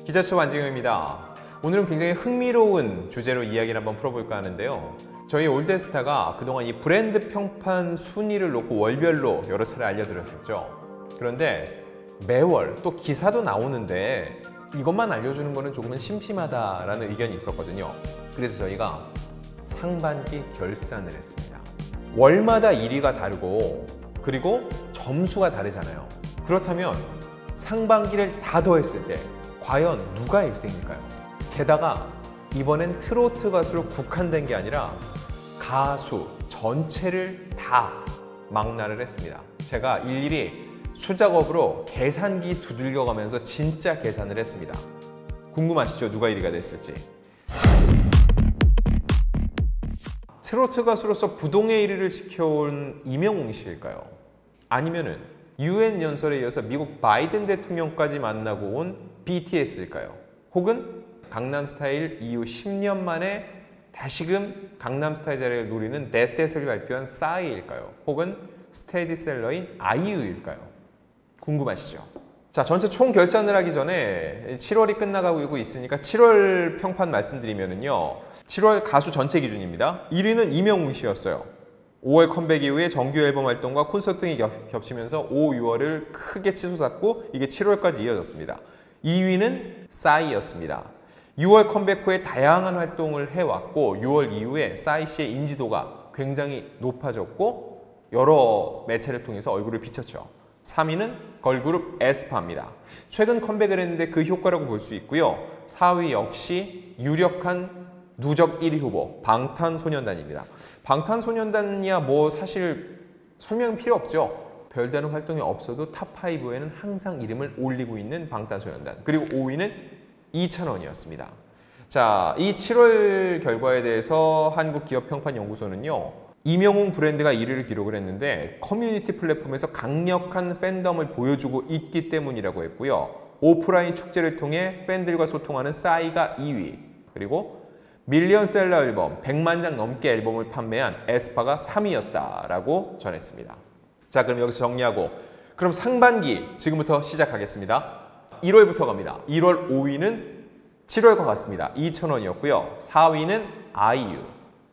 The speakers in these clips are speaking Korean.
기자수업 안진경입니다. 오늘은 굉장히 흥미로운 주제로 이야기를 한번 풀어볼까 하는데요. 저희 올데스타가 그동안 이 브랜드 평판 순위를 놓고 월별로 여러 차례 알려드렸었죠. 그런데 매월 또 기사도 나오는데 이것만 알려주는 거는 조금은 심심하다라는 의견이 있었거든요. 그래서 저희가 상반기 결산을 했습니다. 월마다 1위가 다르고 그리고 점수가 다르잖아요. 그렇다면 상반기를 다 더했을 때 과연 누가 1등일까요? 게다가 이번엔 트로트 가수로 국한된 게 아니라 가수 전체를 다 망라를 했습니다. 제가 일일이 수작업으로 계산기 두들겨가면서 진짜 계산을 했습니다. 궁금하시죠? 누가 1위가 됐을지. 트로트 가수로서 부동의 1위를 지켜온 이명웅 씨일까요? 아니면은 UN 연설에 이어서 미국 바이든 대통령까지 만나고 온 BTS일까요? 혹은 강남스타일 이후 10년 만에 다시금 강남스타일 자리를 노리는 넷댓을 발표한 싸이일까요? 혹은 스테디셀러인 아이유일까요? 궁금하시죠? 자, 전체 총 결산을 하기 전에 7월이 끝나가고 있으니까 7월 평판 말씀드리면요. 7월 가수 전체 기준입니다. 1위는 이명웅 씨였어요. 5월 컴백 이후에 정규 앨범 활동과 콘서트 등이 겹치면서 5, 6월을 크게 치솟았고 이게 7월까지 이어졌습니다. 2위는 싸이였습니다. 6월 컴백 후에 다양한 활동을 해왔고 6월 이후에 싸이 씨의 인지도가 굉장히 높아졌고 여러 매체를 통해서 얼굴을 비췄죠. 3위는 걸그룹 에스파입니다. 최근 컴백을 했는데 그 효과라고 볼 수 있고요. 4위 역시 유력한 누적 1위 후보 방탄소년단입니다. 방탄소년단이야 뭐 사실 설명 필요 없죠. 별다른 활동이 없어도 탑5에는 항상 이름을 올리고 있는 방탄소년단. 그리고 5위는 이찬원이었습니다. 자, 이 7월 결과에 대해서 한국기업평판연구소는요. 이명웅 브랜드가 1위를 기록을 했는데 커뮤니티 플랫폼에서 강력한 팬덤을 보여주고 있기 때문이라고 했고요. 오프라인 축제를 통해 팬들과 소통하는 싸이가 2위, 그리고 밀리언셀러 앨범, 100만 장 넘게 앨범을 판매한 에스파가 3위였다라고 전했습니다. 자, 그럼 여기서 정리하고 그럼 상반기 지금부터 시작하겠습니다. 1월부터 갑니다. 1월 5위는 7월과 같습니다. 이찬원이었고요. 4위는 아이유,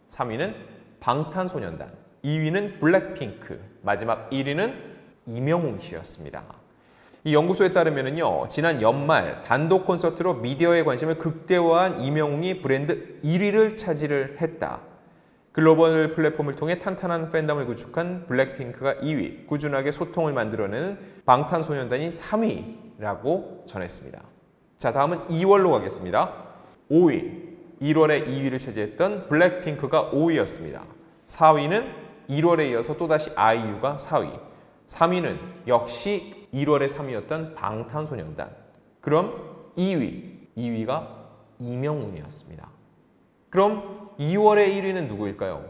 3위는 방탄소년단, 2위는 블랙핑크, 마지막 1위는 이명웅 씨였습니다. 이 연구소에 따르면요, 지난 연말 단독 콘서트로 미디어의 관심을 극대화한 이명웅이 브랜드 1위를 차지를 했다. 글로벌 플랫폼을 통해 탄탄한 팬덤을 구축한 블랙핑크가 2위, 꾸준하게 소통을 만들어내는 방탄소년단이 3위라고 전했습니다. 자, 다음은 2월로 가겠습니다. 5위, 1월에 2위를 차지했던 블랙핑크가 5위였습니다. 4위는 1월에 이어서 또다시 아이유가 4위, 3위는 역시 1월에 3위였던 방탄소년단. 그럼 2위가 이명웅이었습니다. 그럼 2월의 1위는 누구일까요?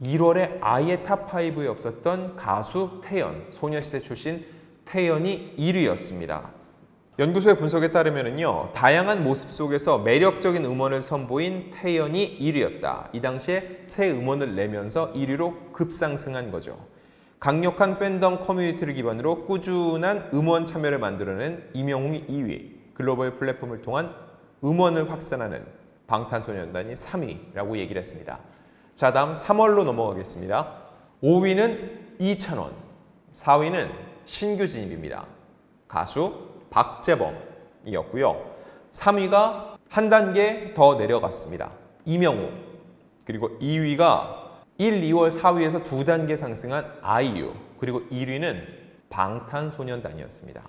1월에 아예 탑5에 없었던 가수 태연, 소녀시대 출신 태연이 1위였습니다. 연구소의 분석에 따르면요, 다양한 모습 속에서 매력적인 음원을 선보인 태연이 1위였다. 이 당시에 새 음원을 내면서 1위로 급상승한 거죠. 강력한 팬덤 커뮤니티를 기반으로 꾸준한 음원 참여를 만들어낸 이명웅이 2위, 글로벌 플랫폼을 통한 음원을 확산하는 방탄소년단이 3위라고 얘기를 했습니다. 자, 다음 3월로 넘어가겠습니다. 5위는 이찬원, 4위는 신규 진입입니다. 가수 박재범이었고요. 3위가 한 단계 더 내려갔습니다. 이명웅. 그리고 2위가 1, 2월 4위에서 2단계 상승한 아이유. 그리고 1위는 방탄소년단이었습니다.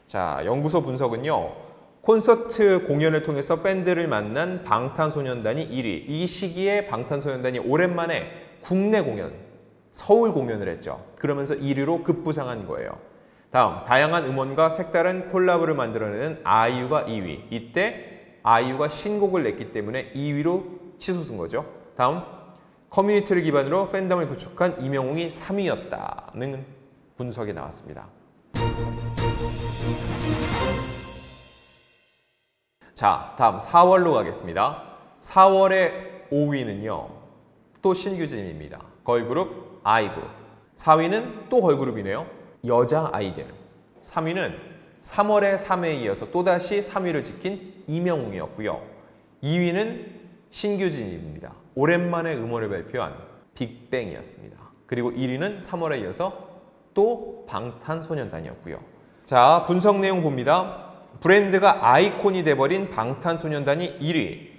자, 연구소 분석은요. 콘서트 공연을 통해서 팬들을 만난 방탄소년단이 1위. 이 시기에 방탄소년단이 오랜만에 국내 공연, 서울 공연을 했죠. 그러면서 1위로 급부상한 거예요. 다음, 다양한 음원과 색다른 콜라보를 만들어내는 아이유가 2위. 이때 아이유가 신곡을 냈기 때문에 2위로 치솟은 거죠. 다음, 커뮤니티를 기반으로 팬덤을 구축한 이명웅이 3위였다는 분석이 나왔습니다. 자, 다음 4월로 가겠습니다. 4월의 5위는요. 또 신규진입니다. 걸그룹 아이브. 4위는 또 걸그룹이네요. 여자 아이들. 3위는 3월의 3회에 이어서 또다시 3위를 지킨 이명웅이었고요. 2위는 신규진입니다. 오랜만에 음원을 발표한 빅뱅이었습니다. 그리고 1위는 3월에 이어서 또 방탄소년단이었고요. 자, 분석 내용 봅니다. 브랜드가 아이콘이 돼버린 방탄소년단이 1위,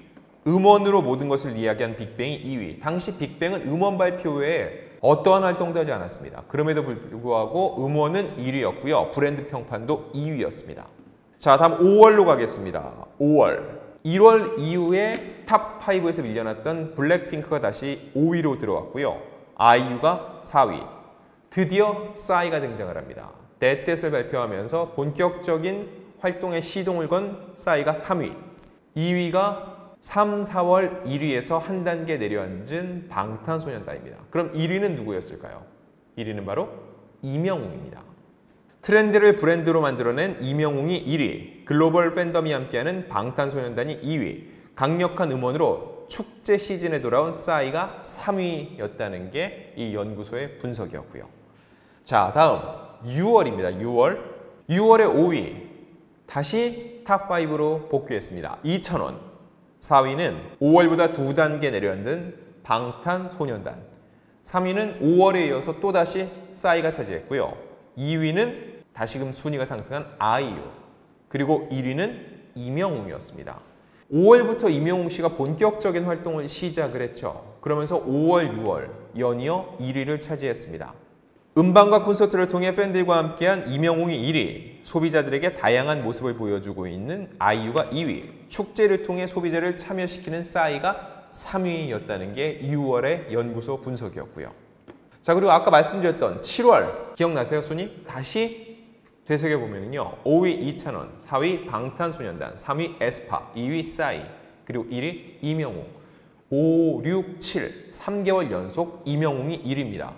음원으로 모든 것을 이야기한 빅뱅이 2위. 당시 빅뱅은 음원 발표 외에 어떠한 활동도 하지 않았습니다. 그럼에도 불구하고 음원은 1위였고요. 브랜드 평판도 2위였습니다. 자, 다음 5월로 가겠습니다. 5월. 1월 이후에 탑5에서 밀려났던 블랙핑크가 다시 5위로 들어왔고요. 아이유가 4위. 드디어 싸이가 등장을 합니다. 데댓을 발표하면서 본격적인 활동에 시동을 건 싸이가 3위. 2위가 3, 4월 1위에서 한 단계 내려앉은 방탄소년단입니다. 그럼 1위는 누구였을까요? 1위는 바로 이명웅입니다. 트렌드를 브랜드로 만들어낸 이명웅이 1위, 글로벌 팬덤이 함께하는 방탄소년단이 2위, 강력한 음원으로 축제 시즌에 돌아온 싸이가 3위였다는 게 이 연구소의 분석이었고요. 자, 다음 6월입니다. 6월에 5위, 다시 탑5로 복귀했습니다. 2,000원. 4위는 5월보다 2단계 내려앉은 방탄소년단. 3위는 5월에 이어서 또다시 싸이가 차지했고요. 2위는 다시금 순위가 상승한 아이유. 그리고 1위는 이명웅이었습니다. 5월부터 이명웅 씨가 본격적인 활동을 시작을 했죠. 그러면서 5월, 6월 연이어 1위를 차지했습니다. 음반과 콘서트를 통해 팬들과 함께한 이명웅이 1위, 소비자들에게 다양한 모습을 보여주고 있는 아이유가 2위, 축제를 통해 소비자를 참여시키는 싸이가 3위였다는 게 6월의 연구소 분석이었고요. 자, 그리고 아까 말씀드렸던 7월 기억나세요? 순위? 다시 되새겨보면요. 5위 2,000원, 4위 방탄소년단, 3위 에스파, 2위 싸이, 그리고 1위 이명웅. 5, 6, 7, 3개월 연속 이명웅이 1위입니다.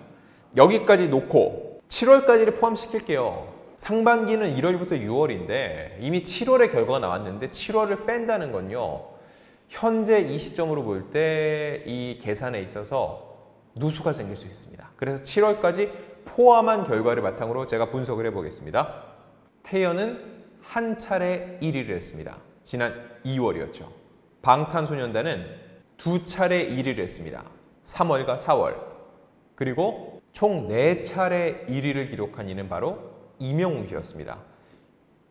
여기까지 놓고 7월까지를 포함시킬게요. 상반기는 1월부터 6월인데 이미 7월의 결과가 나왔는데 7월을 뺀다는 건요. 현재 이 시점으로 볼 때 이 계산에 있어서 누수가 생길 수 있습니다. 그래서 7월까지 포함한 결과를 바탕으로 제가 분석을 해보겠습니다. 태연은 한 차례 1위를 했습니다. 지난 2월이었죠. 방탄소년단은 2차례 1위를 했습니다. 3월과 4월. 그리고 총 4차례 1위를 기록한 이는 바로 이명웅 씨였습니다.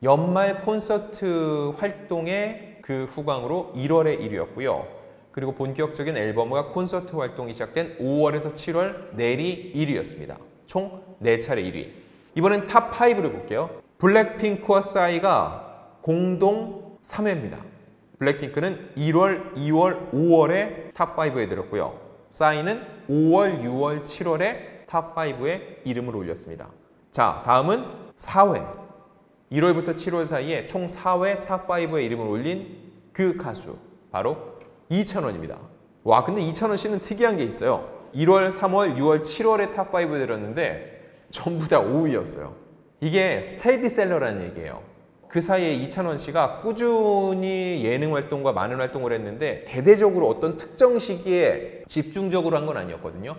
연말 콘서트 활동의 그 후광으로 1월에 1위였고요. 그리고 본격적인 앨범과 콘서트 활동이 시작된 5월에서 7월 내리 1위였습니다. 총 4차례 1위. 이번엔 탑5를 볼게요. 블랙핑크와 싸이가 공동 3회입니다. 블랙핑크는 1월, 2월, 5월에 탑5에 들었고요. 싸이는 5월, 6월, 7월에 탑5에 이름을 올렸습니다. 자, 다음은 4회. 1월부터 7월 사이에 총 4회 탑5에 이름을 올린 그 가수. 바로 이찬원입니다. 와, 근데 이찬원 씨는 특이한 게 있어요. 1월, 3월, 6월, 7월에 탑5에 들었는데 전부 다 5위였어요. 이게 스테디셀러라는 얘기예요. 그 사이에 이찬원 씨가 꾸준히 예능 활동과 많은 활동을 했는데 대대적으로 어떤 특정 시기에 집중적으로 한 건 아니었거든요.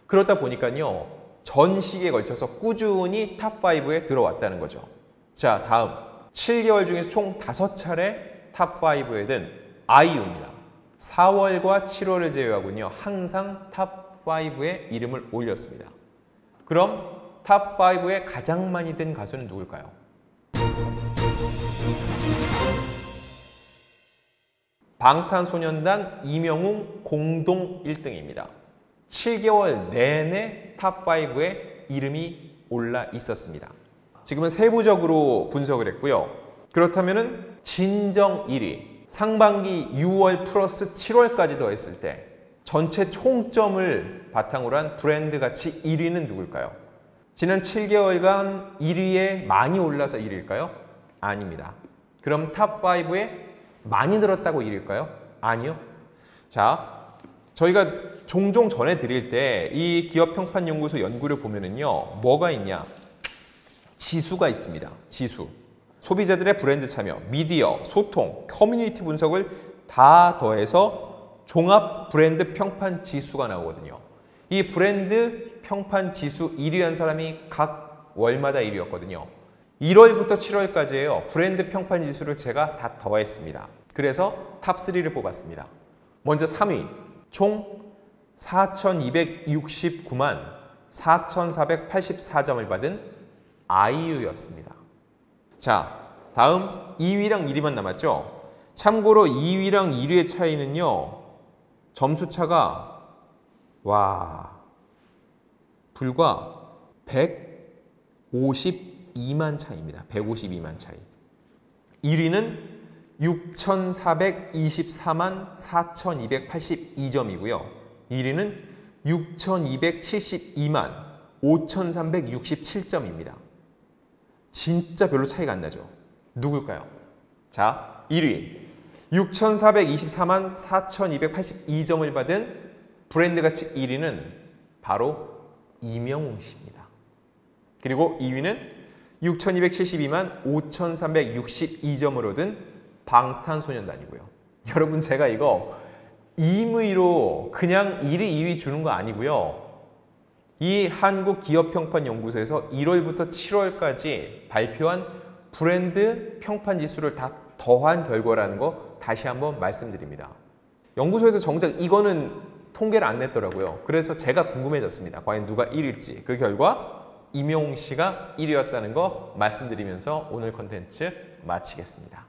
그러다 보니까요. 전 시기에 걸쳐서 꾸준히 탑5에 들어왔다는 거죠. 자, 다음 7개월 중에서 총 5차례 탑5에 든 아이유입니다. 4월과 7월을 제외하고는요. 항상 탑5에 이름을 올렸습니다. 그럼 탑5에 가장 많이 든 가수는 누굴까요? 방탄소년단 이명웅 공동 1등입니다. 7개월 내내 탑5에 이름이 올라 있었습니다. 지금은 세부적으로 분석을 했고요. 그렇다면 진정 1위, 상반기 6월 플러스 7월까지 더했을 때 전체 총점을 바탕으로 한 브랜드 가치 1위는 누굴까요? 지난 7개월간 1위에 많이 올라서 1위일까요? 아닙니다. 그럼 탑5에 많이 들었다고 1위일까요? 아니요. 자, 저희가 종종 전해드릴 때 이 기업평판연구소 연구를 보면은요, 뭐가 있냐? 지수가 있습니다. 지수. 소비자들의 브랜드 참여, 미디어, 소통, 커뮤니티 분석을 다 더해서 종합 브랜드 평판 지수가 나오거든요. 이 브랜드 평판 지수 1위 한 사람이 각 월마다 1위였거든요. 1월부터 7월까지예요. 브랜드 평판 지수를 제가 다 더했습니다. 그래서 탑3를 뽑았습니다. 먼저 3위, 총 4,269만 4,484점을 받은 아이유였습니다. 자, 다음 2위랑 1위만 남았죠? 참고로 2위랑 1위의 차이는요, 점수 차가 불과 152만 차이입니다. 152만 차이. 1위는 6,424만 4,282점이고요. 1위는 6,272만 5,367점입니다. 진짜 별로 차이가 안 나죠? 누굴까요? 자, 1위 6,424만 4,282점을 받은 브랜드 가치 1위는 바로 이명웅 씨입니다. 그리고 2위는 6,272만 5,362점을 얻은 방탄소년단이고요. 여러분, 제가 이거 임의로 그냥 1위, 2위 주는 거 아니고요. 이 한국기업평판연구소에서 1월부터 7월까지 발표한 브랜드 평판 지수를 다 더한 결과라는 거 다시 한번 말씀드립니다. 연구소에서 정작 이거는 통계를 안 냈더라고요. 그래서 제가 궁금해졌습니다. 과연 누가 1위일지. 그 결과 이명웅 씨가 1위였다는 거 말씀드리면서 오늘 컨텐츠 마치겠습니다.